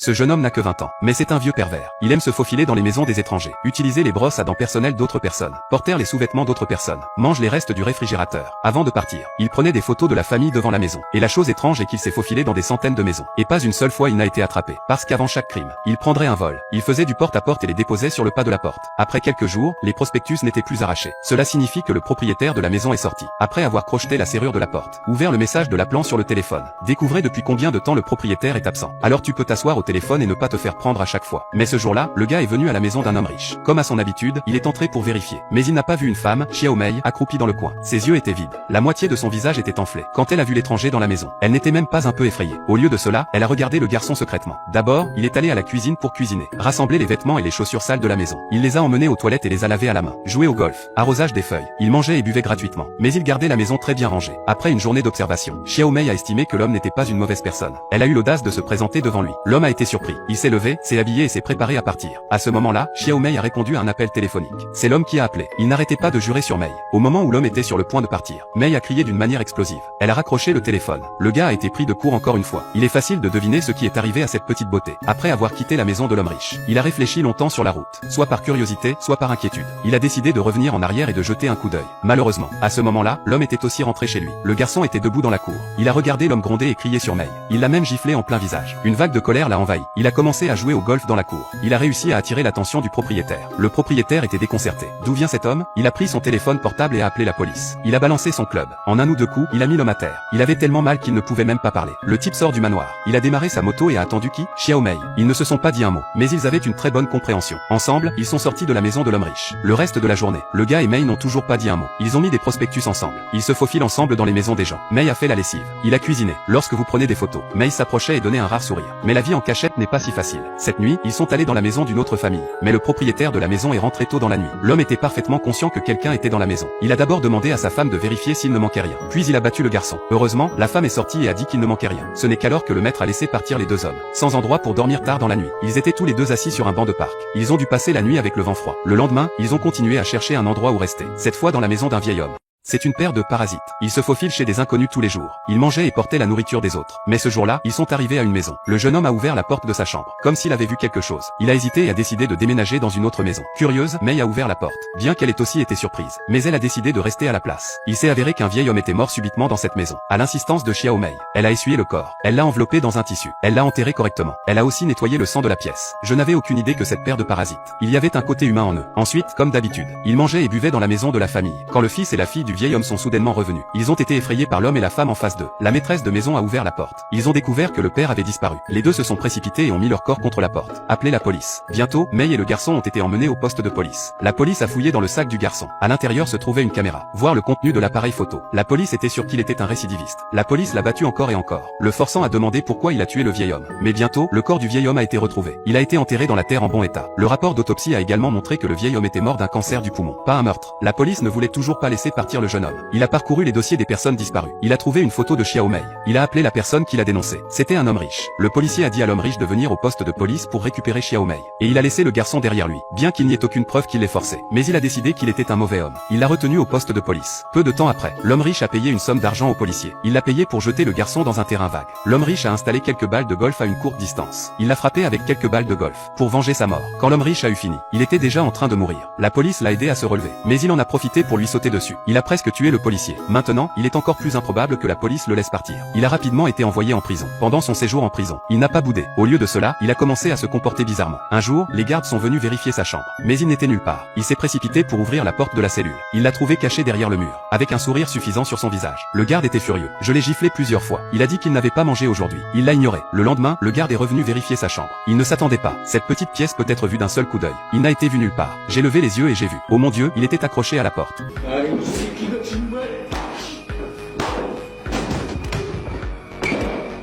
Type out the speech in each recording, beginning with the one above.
Ce jeune homme n'a que 20 ans, mais c'est un vieux pervers. Il aime se faufiler dans les maisons des étrangers, utiliser les brosses à dents personnelles d'autres personnes, porter les sous-vêtements d'autres personnes, mange les restes du réfrigérateur. Avant de partir, il prenait des photos de la famille devant la maison. Et la chose étrange est qu'il s'est faufilé dans des centaines de maisons. Et pas une seule fois il n'a été attrapé. Parce qu'avant chaque crime, il prendrait un vol. Il faisait du porte-à-porte et les déposait sur le pas de la porte. Après quelques jours, les prospectus n'étaient plus arrachés. Cela signifie que le propriétaire de la maison est sorti. Après avoir crocheté la serrure de la porte, ouvert le message de l'appelant sur le téléphone. Découvrez depuis combien de temps le propriétaire est absent. Alors tu peux t'asseoir au téléphone et ne pas te faire prendre à chaque fois. Mais ce jour-là, le gars est venu à la maison d'un homme riche. Comme à son habitude, il est entré pour vérifier. Mais il n'a pas vu une femme, Xiao Mei, accroupie dans le coin. Ses yeux étaient vides. La moitié de son visage était enflé. Quand elle a vu l'étranger dans la maison, elle n'était même pas un peu effrayée. Au lieu de cela, elle a regardé le garçon secrètement. D'abord, il est allé à la cuisine pour cuisiner, rassembler les vêtements et les chaussures sales de la maison. Il les a emmenés aux toilettes et les a lavés à la main. Jouer au golf, arrosage des feuilles. Il mangeait et buvait gratuitement. Mais il gardait la maison très bien rangée. Après une journée d'observation, Xiao Mei a estimé que l'homme n'était pas une mauvaise personne. Elle a eu l'audace de se présenter devant lui. L'homme a été surpris. Il s'est levé, s'est habillé et s'est préparé à partir. À ce moment-là, Xiao Mei a répondu à un appel téléphonique. C'est l'homme qui a appelé. Il n'arrêtait pas de jurer sur Mei. Au moment où l'homme était sur le point de partir, Mei a crié d'une manière explosive. Elle a raccroché le téléphone. Le gars a été pris de court encore une fois. Il est facile de deviner ce qui est arrivé à cette petite beauté. Après avoir quitté la maison de l'homme riche, il a réfléchi longtemps sur la route, soit par curiosité, soit par inquiétude. Il a décidé de revenir en arrière et de jeter un coup d'œil. Malheureusement, à ce moment-là, l'homme était aussi rentré chez lui. Le garçon était debout dans la cour. Il a regardé l'homme gronder et crier sur Mei. Il l'a même giflé en plein visage. Une vague de colère l'a envahi. Il a commencé à jouer au golf dans la cour. Il a réussi à attirer l'attention du propriétaire. Le propriétaire était déconcerté. D'où vient cet homme? Il a pris son téléphone portable et a appelé la police. Il a balancé son club. En un ou deux coups, il a mis l'homme à terre. Il avait tellement mal qu'il ne pouvait même pas parler. Le type sort du manoir. Il a démarré sa moto et a attendu qui? Xiao Mei. Ils ne se sont pas dit un mot, mais ils avaient une très bonne compréhension. Ensemble, ils sont sortis de la maison de l'homme riche. Le reste de la journée, le gars et Mei n'ont toujours pas dit un mot. Ils ont mis des prospectus ensemble. Ils se faufilent ensemble dans les maisons des gens. Mei a fait la lessive. Il a cuisiné. Lorsque vous prenez des photos, Mei s'approchait et donnait un rare sourire. Mais la vie en cachette n'est pas si facile. Cette nuit, ils sont allés dans la maison d'une autre famille. Mais le propriétaire de la maison est rentré tôt dans la nuit. L'homme était parfaitement conscient que quelqu'un était dans la maison. Il a d'abord demandé à sa femme de vérifier s'il ne manquait rien. Puis il a battu le garçon. Heureusement, la femme est sortie et a dit qu'il ne manquait rien. Ce n'est qu'alors que le maître a laissé partir les deux hommes. Sans endroit pour dormir tard dans la nuit. Ils étaient tous les deux assis sur un banc de parc. Ils ont dû passer la nuit avec le vent froid. Le lendemain, ils ont continué à chercher un endroit où rester. Cette fois dans la maison d'un vieil homme. C'est une paire de parasites. Ils se faufilent chez des inconnus tous les jours. Ils mangeaient et portaient la nourriture des autres. Mais ce jour-là, ils sont arrivés à une maison. Le jeune homme a ouvert la porte de sa chambre, comme s'il avait vu quelque chose. Il a hésité et a décidé de déménager dans une autre maison. Curieuse, Mei a ouvert la porte, bien qu'elle ait aussi été surprise. Mais elle a décidé de rester à la place. Il s'est avéré qu'un vieil homme était mort subitement dans cette maison. À l'insistance de Xiao Mei, elle a essuyé le corps. Elle l'a enveloppé dans un tissu. Elle l'a enterré correctement. Elle a aussi nettoyé le sang de la pièce. Je n'avais aucune idée que cette paire de parasites. Il y avait un côté humain en eux. Ensuite, comme d'habitude, ils mangeaient et buvaient dans la maison de la famille. Quand le fils et la fille du vieil homme sont soudainement revenus, ils ont été effrayés par l'homme et la femme en face d'eux. La maîtresse de maison a ouvert la porte. Ils ont découvert que le père avait disparu. Les deux se sont précipités et ont mis leur corps contre la porte. Appelez la police. Bientôt, Mei et le garçon ont été emmenés au poste de police. La police a fouillé dans le sac du garçon. À l'intérieur se trouvait une caméra. Voir le contenu de l'appareil photo. La police était sûre qu'il était un récidiviste. La police l'a battu encore et encore, le forçant à demander pourquoi il a tué le vieil homme. Mais bientôt, le corps du vieil homme a été retrouvé. Il a été enterré dans la terre en bon état. Le rapport d'autopsie a également montré que le vieil homme était mort d'un cancer du poumon, pas un meurtre. La police ne voulait toujours pas laisser partir le jeune homme. Il a parcouru les dossiers des personnes disparues. Il a trouvé une photo de Xiao Mei. Il a appelé la personne qui l'a dénoncé. C'était un homme riche. Le policier a dit à l'homme riche de venir au poste de police pour récupérer Xiao Mei. Et il a laissé le garçon derrière lui, bien qu'il n'y ait aucune preuve qu'il l'ait forcé. Mais il a décidé qu'il était un mauvais homme. Il l'a retenu au poste de police. Peu de temps après, l'homme riche a payé une somme d'argent au policier. Il l'a payé pour jeter le garçon dans un terrain vague. L'homme riche a installé quelques balles de golf à une courte distance. Il l'a frappé avec quelques balles de golf, pour venger sa mort. Quand l'homme riche a eu fini, il était déjà en train de mourir. La police l'a aidé à se relever. Mais il en a profité pour lui sauter dessus. Il a presque tué le policier. Maintenant, il est encore plus improbable que la police le laisse partir. Il a rapidement été envoyé en prison. Pendant son séjour en prison, il n'a pas boudé. Au lieu de cela, il a commencé à se comporter bizarrement. Un jour, les gardes sont venus vérifier sa chambre. Mais il n'était nulle part. Il s'est précipité pour ouvrir la porte de la cellule. Il l'a trouvé caché derrière le mur, avec un sourire suffisant sur son visage. Le garde était furieux. Je l'ai giflé plusieurs fois. Il a dit qu'il n'avait pas mangé aujourd'hui. Il l'a ignoré. Le lendemain, le garde est revenu vérifier sa chambre. Il ne s'attendait pas. Cette petite pièce peut être vue d'un seul coup d'œil. Il n'a été vu nulle part. J'ai levé les yeux et j'ai vu. Oh mon Dieu, il était accroché à la porte.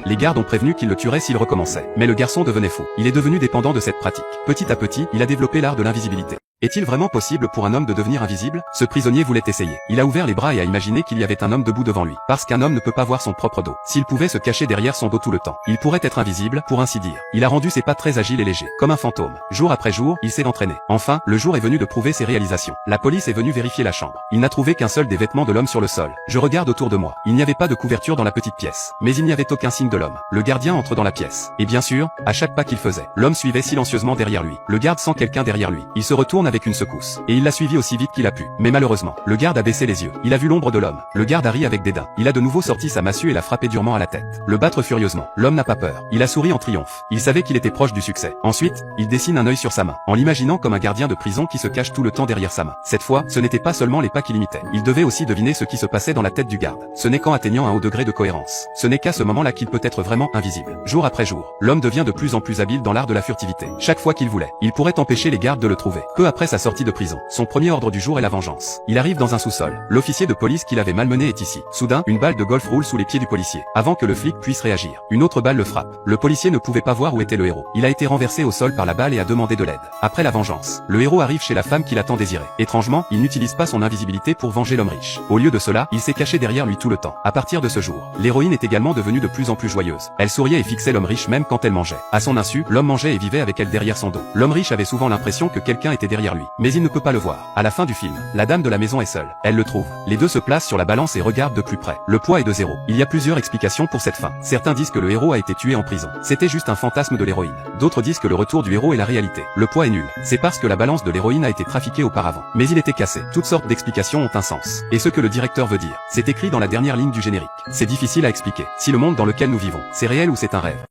Les gardes ont prévenu qu'il le tuerait s'il recommençait. Mais le garçon devenait fou. Il est devenu dépendant de cette pratique. Petit à petit, il a développé l'art de l'invisibilité. Est-il vraiment possible pour un homme de devenir invisible? Ce prisonnier voulait essayer. Il a ouvert les bras et a imaginé qu'il y avait un homme debout devant lui. Parce qu'un homme ne peut pas voir son propre dos. S'il pouvait se cacher derrière son dos tout le temps, il pourrait être invisible, pour ainsi dire. Il a rendu ses pas très agiles et légers, comme un fantôme. Jour après jour, il s'est entraîné. Enfin, le jour est venu de prouver ses réalisations. La police est venue vérifier la chambre. Il n'a trouvé qu'un seul des vêtements de l'homme sur le sol. Je regarde autour de moi. Il n'y avait pas de couverture dans la petite pièce. Mais il n'y avait aucun signe de l'homme. Le gardien entre dans la pièce. Et bien sûr, à chaque pas qu'il faisait, l'homme suivait silencieusement derrière lui. Le garde sent quelqu'un derrière lui. Il se retourne avec une secousse. Et il l'a suivi aussi vite qu'il a pu. Mais malheureusement, le garde a baissé les yeux. Il a vu l'ombre de l'homme. Le garde a ri avec dédain. Il a de nouveau sorti sa massue et l'a frappé durement à la tête. Le battre furieusement. L'homme n'a pas peur. Il a souri en triomphe. Il savait qu'il était proche du succès. Ensuite, il dessine un œil sur sa main, en l'imaginant comme un gardien de prison qui se cache tout le temps derrière sa main. Cette fois, ce n'était pas seulement les pas qu'il imitait. Il devait aussi deviner ce qui se passait dans la tête du garde. Ce n'est qu'en atteignant un haut degré de cohérence. Ce n'est qu'à ce moment-là qu'il peut être vraiment invisible. Jour après jour, l'homme devient de plus en plus habile dans l'art de la furtivité. Chaque fois qu'il voulait, il pourrait empêcher les gardes de le trouver. Peu après sa sortie de prison, son premier ordre du jour est la vengeance. Il arrive dans un sous-sol. L'officier de police qui l'avait malmené est ici. Soudain, une balle de golf roule sous les pieds du policier. Avant que le flic puisse réagir, une autre balle le frappe. Le policier ne pouvait pas voir où était le héros. Il a été renversé au sol par la balle et a demandé de l'aide. Après la vengeance, le héros arrive chez la femme qu'il a tant désirée. Étrangement, il n'utilise pas son invisibilité pour venger l'homme riche. Au lieu de cela, il s'est caché derrière lui tout le temps. À partir de ce jour, l'héroïne est également devenue de plus en plus joyeuse. Elle souriait et fixait l'homme riche même quand elle mangeait. À son insu, l'homme mangeait et vivait avec elle derrière son dos. L'homme riche avait souvent l'impression que quelqu'un était derrière lui, mais il ne peut pas le voir. À la fin du film, la dame de la maison est seule. Elle le trouve. Les deux se placent sur la balance et regardent de plus près. Le poids est de 0. Il y a plusieurs explications pour cette fin. Certains disent que le héros a été tué en prison. C'était juste un fantasme de l'héroïne. D'autres disent que le retour du héros est la réalité. Le poids est nul. C'est parce que la balance de l'héroïne a été trafiquée auparavant. Mais il était cassé. Toutes sortes d'explications ont un sens. Et ce que le directeur veut dire, c'est écrit dans la dernière ligne du générique. C'est difficile à expliquer. Si le monde dans lequel nous vivons, c'est réel ou c'est un rêve.